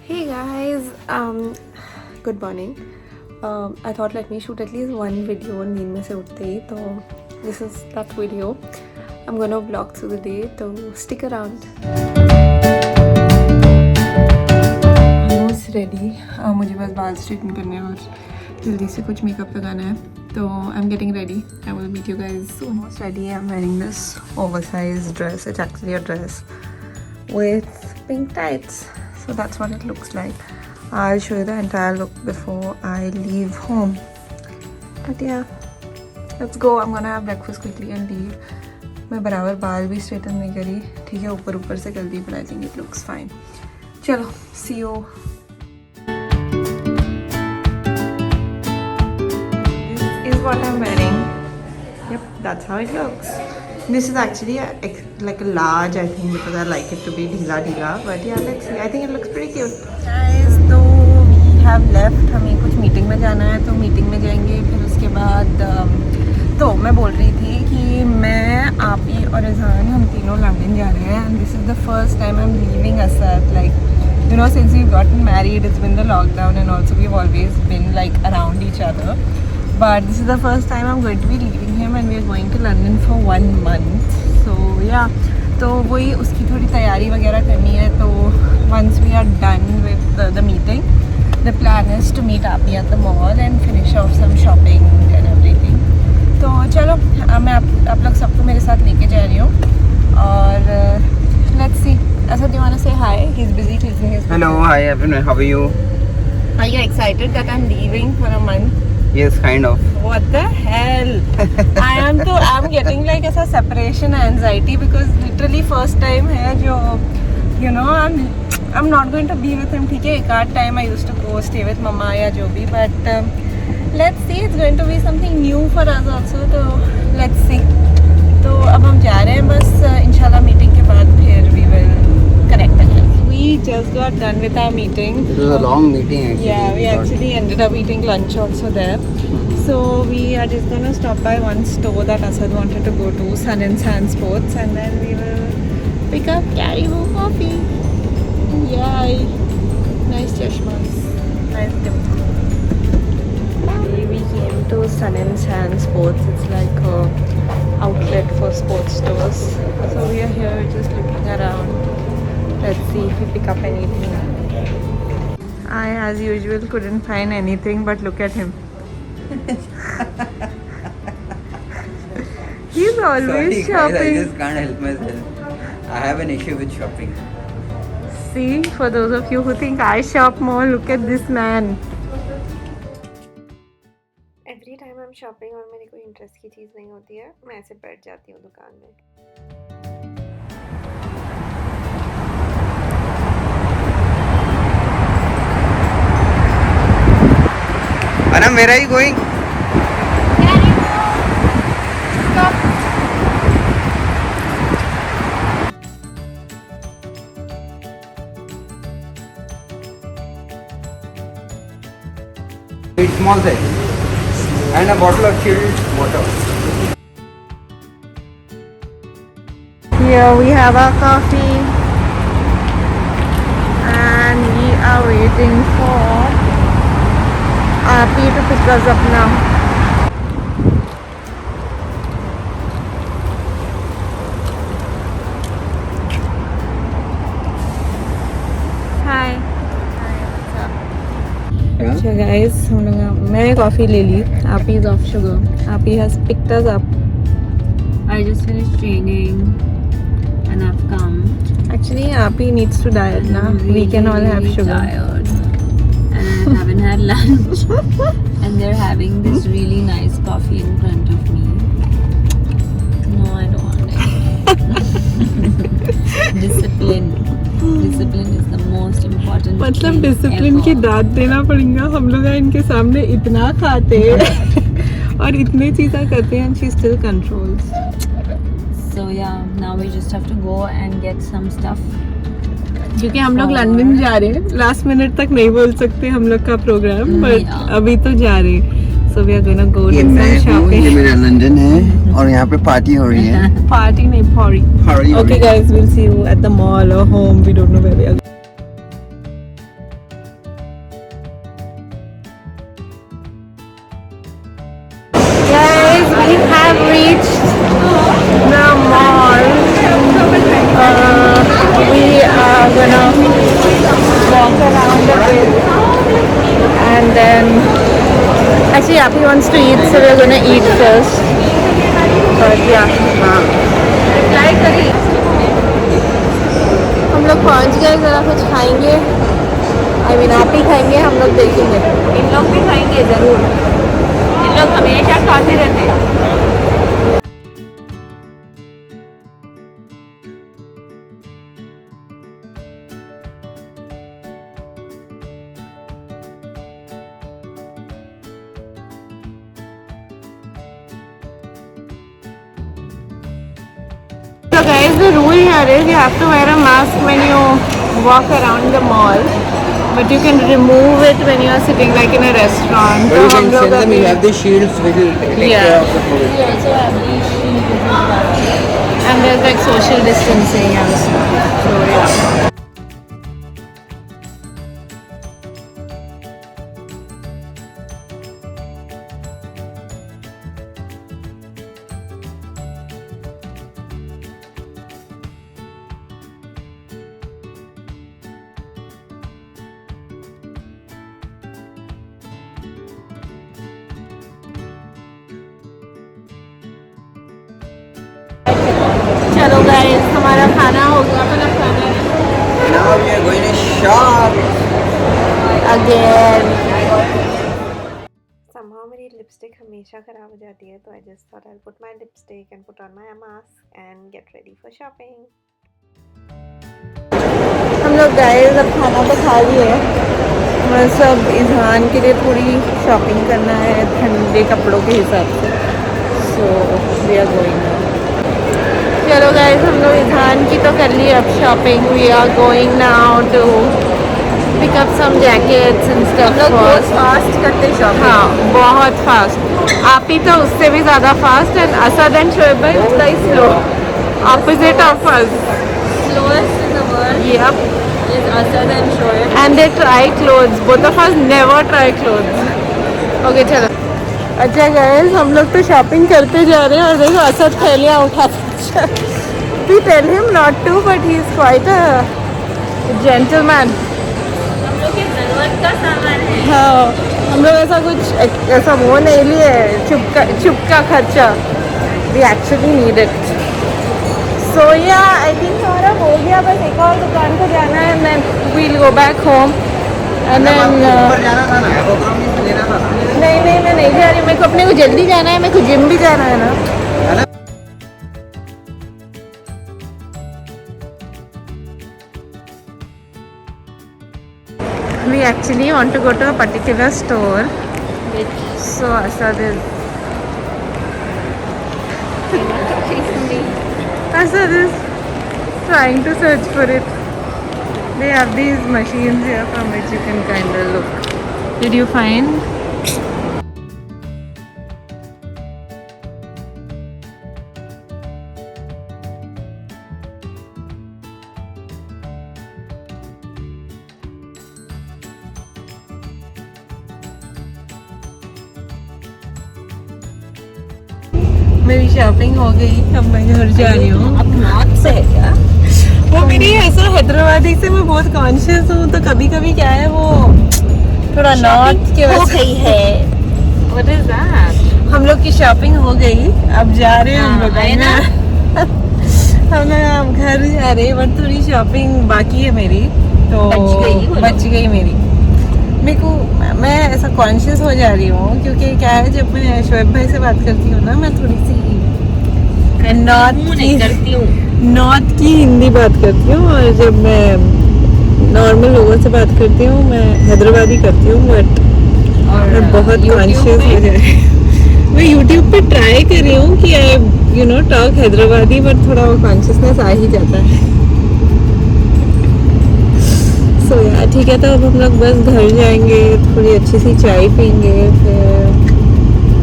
Hey guys, good morning. I thought let me shoot at least one video नींद में से उठते ही तो this is that video. I'm gonna vlog through the day, so stick around. Almost ready. मुझे बस बाल straighten करने हैं और जल्दी से कुछ मेकअप लगाना है तो I'm getting ready. I will meet you guys soon. Almost ready. I'm wearing this oversized dress. It's actually a dress with pink tights. So that's what it looks like. I'll show you the entire look before I leave home. But yeah, let's go. I'm gonna have breakfast quickly and leave. मैं बराबर बाल भी straighten नहीं करी, ठीक है, ऊपर से कर दी, but I think it looks fine. चलो, see you. This is what I'm wearing. Yep, that's how it looks. This is actually like a large, I think, because I like it to be ढीला. But yeah, let's see. I think it looks pretty cute. Guys, तो we have left. हमें कुछ meeting में जाना है, तो meeting में जाएंगे. फिर उसके बाद तो मैं बोल रही थी कि मैं, आपी और रिज़ान हम तीनों लंदन जा रहे हैं. And this is the first time I'm leaving Asad. Like, you know, since we've gotten married, it's been the lockdown, and also we've always been like around each other. But this is the first time I'm going to be leaving him and we're going to London for 1 month. So yeah, तो वही उसकी थोड़ी तैयारी वगैरह करनी है. तो once we are done with the meeting, the plan is to meet Api at the mall and finish off some shopping and everything. तो चलो, मैं आप लोग सबको मेरे साथ लेके जा रही हूँ और let's see. Asad, do you want to say hi? He's busy cleaning his. Hello, hi everyone. How are you? Are you excited that I'm leaving for a month? Yes, kind of. What the hell? I'm getting like ऐसा separation anxiety because literally first time है जो, you know, I'm not going to be with him. ठीक है, एक आध time I used to go stay with mama या जो भी, but let's see, it's going to be something new for us also. तो let's see. तो अब हम जा रहे हैं, बस इंशाल्लाह मीटिंग के बाद फिर we will connect again. We just got done with our meeting. It was a long meeting actually. Yeah, we actually ended up eating lunch also there. So we are just gonna stop by one store that Asad wanted to go to, Sun and Sand Sports, and then we will pick up Caribou coffee. Yay! Nice chashmas. Nice dim. We came to Sun and Sand Sports. It's like a outlet for sports stores. So we are here just looking around. Let's see if we pick up anything. I, as usual, couldn't find anything, but look at him. He's always Sorry, shopping. guys, I just can't help myself. I have an issue with shopping. See, for those of you who think I shop more, look at this man. Every time I'm shopping और मेरी कोई interest की चीज़ नहीं होती है, मैं ऐसे बैठ जाती हूँ दुकान में. Anam, where are you going? It's small size and a bottle of chilled water. Here we have our coffee and we are waiting for Api to pick us up now. Hi. So guys, मैं coffee ले ली. Api is off sugar. Api has picked us up. I just finished training and I've come. Actually, Api needs to diet now. We can all have sugar. Tired. And I haven't had lunch. And they're having this really nice coffee in front of me. No, I don't want it. Discipline. Discipline is the most important. मतलब thing discipline की ever. दाद देना पड़ेगा. हम लोग इनके सामने इतना खाते हैं और इतनी चीज़ें करते हैं and she still controls. So yeah, now we just have to go and get some stuff. क्योंकि हम लोग लंदन जा रहे हैं. लास्ट मिनट तक नहीं बोल सकते हम लोग का प्रोग्राम, बट अभी तो जा रहे हैं. So we are gonna go do some shopping. ये मेरा लंदन है और यहाँ पे पार्टी हो रही है. Party नहीं, party. Okay guys, we'll see you at the mall or home. We don't know where we are. have reached the mall. We are gonna walk around a bit and then actually Appy wants to eat, so we're gonna eat first. But yeah, try करिए. हम लोग पहुंच गए, जरा कुछ खाएंगे. I mean आप ही खाएंगे, हम लोग देखेंगे. इन लोग भी खाएंगे जरूर. इन लोग हमेशा खाते रहते हैं. So guys, the rule here is you have to wear a mask when you walk around the mall, but you can remove it when you are sitting like in a restaurant. But you So can हम लोग send them, अभी- you have the shields which will take Yeah. care of the COVID. and there's like social distancing and stuff. So yeah. चलो guys, हमारा खाना हो गया. अपना खाना Now we are going to shop. Again. Somehow मेरी lipstick हमेशा खराब हो जाती है, तो I just thought I'll put my lipstick and put on my mask and get ready for shopping. हम लोग गाइस अब खाना तो खा लिए. बस अब इज़हान के लिए थोड़ी शॉपिंग करना है ठंडे कपड़ों के हिसाब से. So we are going now. चलो गाइस, हम लोग इज़हान की तो कर ली अब shopping. We are going now to pick up some jackets and stuff. बहुत फास्ट करते शॉपिंग. हाँ, बहुत फास्ट. आप ही तो उससे भी ज़्यादा fast. And Asad and Shoaib भाई very slow, opposite of us. Slowest in the world Yep. is Asad and Shoaib. And they try clothes. Both of us never try clothes. Okay, चलो. अच्छा गाइस, हम लोग तो शॉपिंग करते जा रहे हैं और देखो असद थैलियाँ उठा. We tell him not to, but he is quite a gentleman. हम लोग की जरूरत का सामान है. हाँ, हम लोग ऐसा कुछ ऐसा वो नहीं लिए चुप का खर्चा. We actually need it. So yeah, I think हमारा हो गया. बस एक और दुकान को जाना है and then we'll go back home. And then ऊपर जाना था ना, प्रोग्राम नहीं लेना था ना. नहीं मैं नहीं जा रही. मेरे को अपने को जल्दी जाना है. मेरे को जिम भी जाना है ना. We actually want to go to a particular store. So Asad is trying to search for it. They have these machines here from which you can kind of look. Did you find? मेरी shopping हो गई. अब मैं घर जा रही हूँ. अब नॉर्थ से है क्या? वो मेरी ऐसा हैदराबादी से मैं बहुत कॉन्शियस हूँ, तो कभी कभी क्या है वो थोड़ा नॉर्थ के हो वजह गई है. What is that? हम लोग की शॉपिंग हो गई. अब जा रहे हैं हम लोग. है ना? हम लोग घर जा रहे हैं, बट थोड़ी शॉपिंग बाकी है मेरी. तो बच गई मेरी. मेरे को मैं ऐसा कॉन्शियस हो जा रही हूँ क्योंकि क्या है, जब मैं शोएब भाई से बात करती हूँ ना, मैं थोड़ी सी नॉर्थ की हिंदी बात करती हूँ, और जब मैं नॉर्मल लोगों से बात करती हूँ मैं हैदराबादी करती हूँ. बट मैं बहुत कॉन्शियस हो जा रही हूँ. मैं यूट्यूब पे ट्राई कर रही हूँ कि आई टॉक हैदराबादी, बट थोड़ा वो कॉन्शियसनेस आ ही जाता है. सो यार ठीक है, तो अब हम लोग बस घर जाएंगे, थोड़ी अच्छी सी चाय पीएंगे, फिर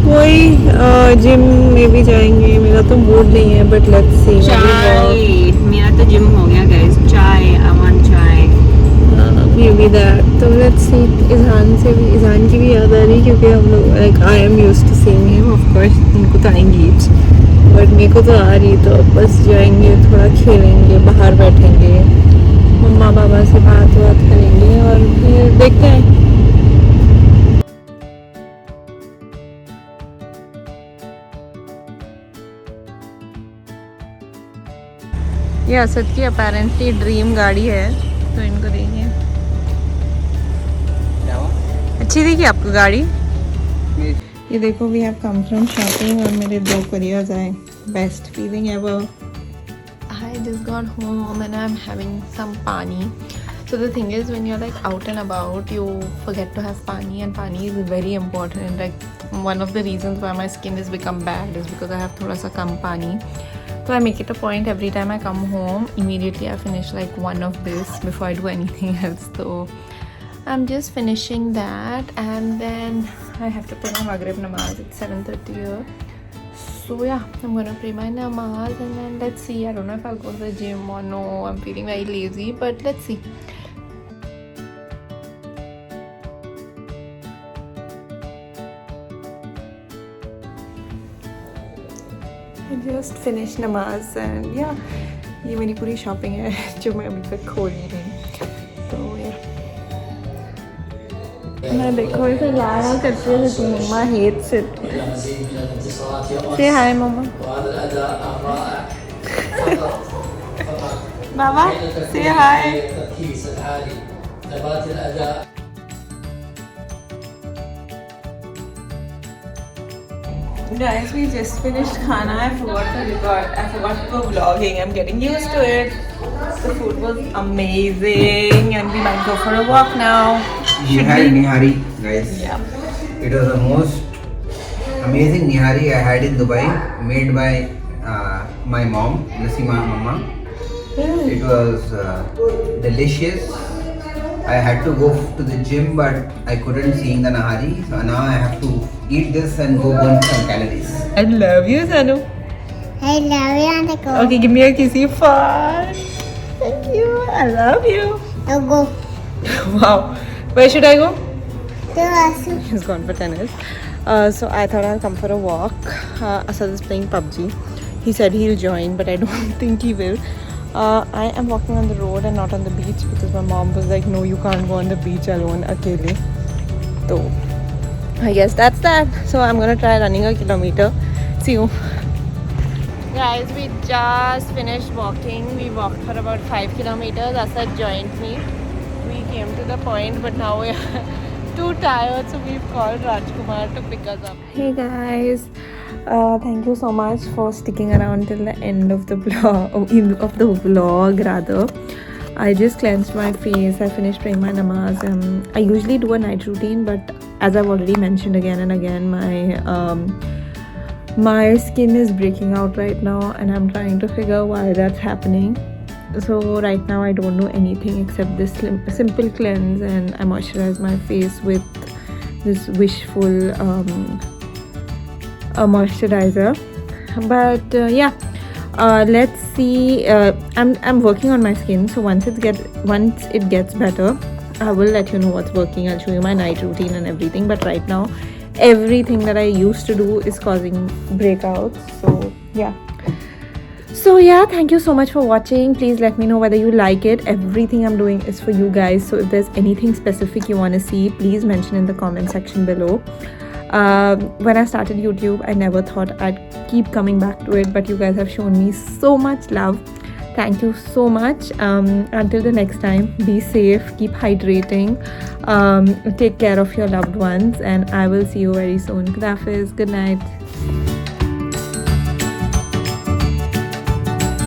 वही जिम में भी जाएंगे. मेरा तो मूड नहीं है, बट लेट्स सी. चाय. मेरा तो जिम हो गया गाइस. चाय, आई वांट चाय. Maybe that. तो let's see. इज़ान की भी याद आ रही क्योंकि हम लोग like I am used to seeing him. Of course उनको तो आएंगी each. But मेरे को तो आ रही तो बस जाएंगे थोड़ा खेलेंगे बाहर बैठेंगे मम्मा पापा से बात करेंगे और फिर देखते हैं. ये असद की अपेरेंटली ड्रीम गाड़ी है तो इनको देखिए. अच्छी थी क्या आपको गाड़ी? ये देखो we have come from shopping और मेरे 2 couriers आए. Best feeling ever. I just got home and I'm having some pani. So the thing is when you're like out and about you forget to have pani and pani is very important. Like one of the reasons why my skin has become bad is because I have thoda sa kam pani. So I make it a point every time I come home immediately I finish like one of this before I do anything else. So I'm just finishing that and then I have to pray my Maghrib namaz. It's 7:30 here. So yeah, I'm gonna pray my namaz and then let's see. I don't know if I'll go to the gym or no. I'm feeling very lazy, but let's see. I just finished namaz and yeah, ये मेरी पूरी shopping है जो मैं अभी तक खोल नहीं रही. तो yeah. मैं देखो इसे लाया करती है तो मम्मा hates it. Say hi mama. Baba, say hi. Guys, we just finished khana. I forgot to go vlogging. I'm getting used to it. The food was amazing and we might go for a walk now. We had nihari, guys. Yeah. It was the most amazing nihari I had in Dubai, made by my mom, Nasima Mama. It was delicious. I had to go to the gym, but I couldn't see the nihari, so now I have to eat this and go burn some calories. I love you, Sanu. I love you, Aniko. Okay, give me a kissy fun. Thank you. I love you. I'll go. Wow. Where should I go? To us. He's gone for tennis. So I thought I'll come for a walk. Asad is playing PUBG. He said he'll join, but I don't think he will. I am walking on the road and not on the beach because my mom was like, no, you can't go on the beach alone, akele. So I guess that's that. So I'm gonna try running a kilometer. See you. Guys, we just finished walking. We walked for about 5 kilometers. Asad joined me. We came to the point, but now we're too tired, so we've called Rajkumar to pick us up. Hey guys, thank you so much for sticking around till the end of the vlog rather. I just cleansed my face. I finished praying my namaz. I usually do a night routine, but as I've already mentioned again and again, my skin is breaking out right now, and I'm trying to figure why that's happening. So right now I don't know anything except this simple cleanse, and I moisturize my face with this Wishful moisturizer. But yeah, let's see. I'm working on my skin, so once it gets better, I will let you know what's working. I'll show you my night routine and everything. But right now, everything that I used to do is causing breakouts. So yeah. So yeah, thank you so much for watching. Please let me know whether you like it. Everything I'm doing is for you guys. So if there's anything specific you want to see, please mention in the comment section below. When I started YouTube, I never thought I'd keep coming back to it, but you guys have shown me so much love. Thank you so much. Until the next time, be safe, keep hydrating, take care of your loved ones, and I will see you very soon. Khuda Hafiz. Good night.